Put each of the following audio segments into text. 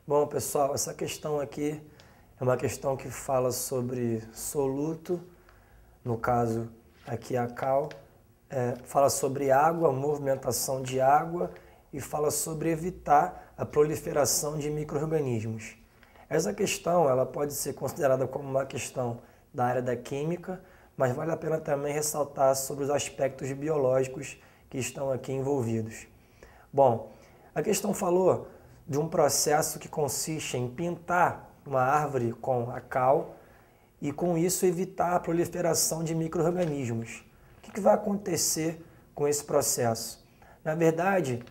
Bom, pessoal, essa questão aqui é uma questão que fala sobre soluto, no caso aqui a cal, fala sobre água, movimentação de água e fala sobre evitar a proliferação de micro-organismos. Essa questão ela pode ser considerada como uma questão da área da química, mas vale a pena também ressaltar sobre os aspectos biológicos que estão aqui envolvidos. Bom, a questão falou de um processo que consiste em pintar uma árvore com a cal e com isso evitar a proliferação de micro-organismos. O que vai acontecer com esse processo? Na verdade,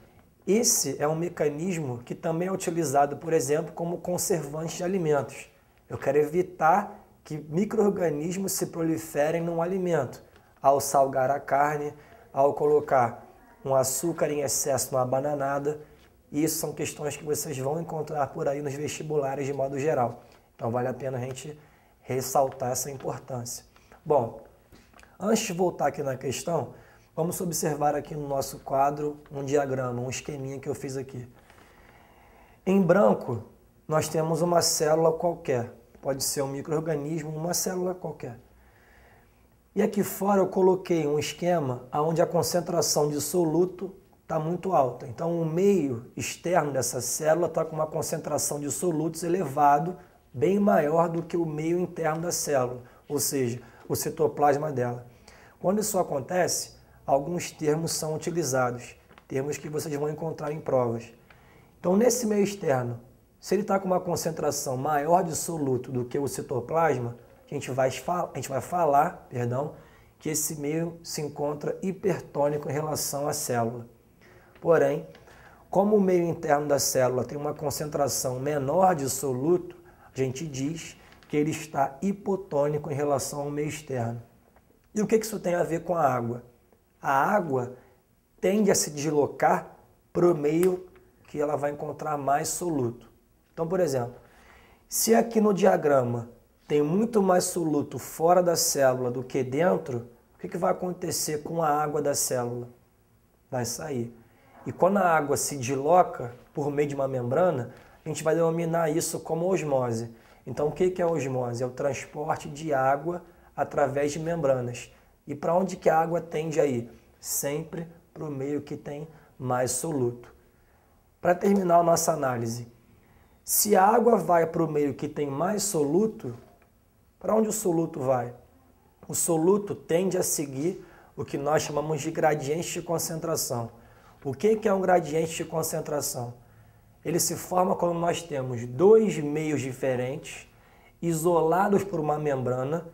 esse é um mecanismo que também é utilizado, por exemplo, como conservante de alimentos. Eu quero evitar que micro-organismos se proliferem num alimento, ao salgar a carne, ao colocar um açúcar em excesso numa bananada. Isso são questões que vocês vão encontrar por aí nos vestibulares de modo geral. Então vale a pena a gente ressaltar essa importância. Bom, antes de voltar aqui na questão, vamos observar aqui no nosso quadro um diagrama, um esqueminha que eu fiz aqui. Em branco, nós temos uma célula qualquer. Pode ser um micro-organismo, uma célula qualquer. E aqui fora eu coloquei um esquema onde a concentração de soluto está muito alta. Então o meio externo dessa célula está com uma concentração de solutos elevado, bem maior do que o meio interno da célula, ou seja, o citoplasma dela. Quando isso acontece, alguns termos são utilizados, termos que vocês vão encontrar em provas. Então nesse meio externo, se ele está com uma concentração maior de soluto do que o citoplasma, a gente vai falar que esse meio se encontra hipertônico em relação à célula. Porém, como o meio interno da célula tem uma concentração menor de soluto, a gente diz que ele está hipotônico em relação ao meio externo. E o que isso tem a ver com a água? A água tende a se deslocar para o meio que ela vai encontrar mais soluto. Então, por exemplo, se aqui no diagrama tem muito mais soluto fora da célula do que dentro, o que vai acontecer com a água da célula? Vai sair. E quando a água se desloca por meio de uma membrana, a gente vai denominar isso como osmose. Então, o que é a osmose? É o transporte de água através de membranas. E para onde que a água tende a ir? Sempre para o meio que tem mais soluto. Para terminar a nossa análise, se a água vai para o meio que tem mais soluto, para onde o soluto vai? O soluto tende a seguir o que nós chamamos de gradiente de concentração. O que é um gradiente de concentração? Ele se forma quando nós temos dois meios diferentes, isolados por uma membrana,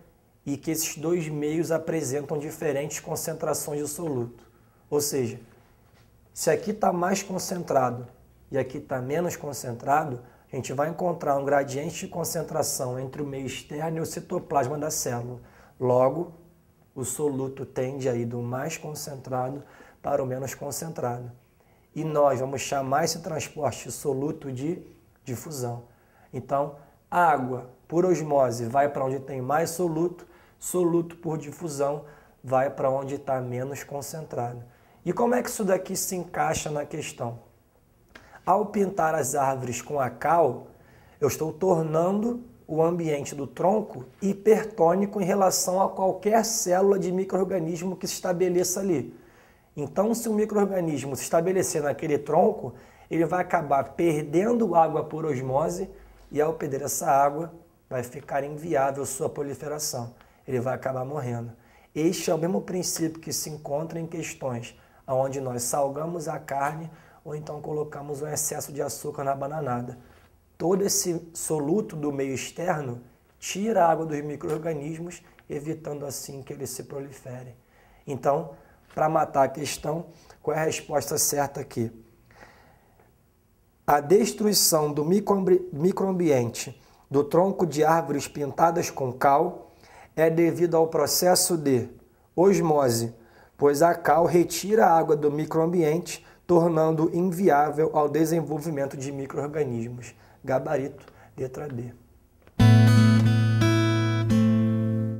e que esses dois meios apresentam diferentes concentrações de soluto. Ou seja, se aqui está mais concentrado e aqui está menos concentrado, a gente vai encontrar um gradiente de concentração entre o meio externo e o citoplasma da célula. Logo, o soluto tende a ir do mais concentrado para o menos concentrado. E nós vamos chamar esse transporte de soluto de difusão. Então, água por osmose vai para onde tem mais soluto, soluto por difusão vai para onde está menos concentrado. E como é que isso daqui se encaixa na questão? Ao pintar as árvores com a cal, eu estou tornando o ambiente do tronco hipertônico em relação a qualquer célula de micro-organismo que se estabeleça ali. Então, se o micro-organismo se estabelecer naquele tronco, ele vai acabar perdendo água por osmose e ao perder essa água, vai ficar inviável sua proliferação. Ele vai acabar morrendo. Este é o mesmo princípio que se encontra em questões onde nós salgamos a carne ou então colocamos um excesso de açúcar na bananada. Todo esse soluto do meio externo tira a água dos micro-organismos, evitando assim que eles se proliferem. Então, para matar a questão, qual é a resposta certa aqui? A destruição do microambiente do tronco de árvores pintadas com cal é devido ao processo de osmose, pois a cal retira a água do microambiente, tornando inviável ao desenvolvimento de micro-organismos. Gabarito, letra B.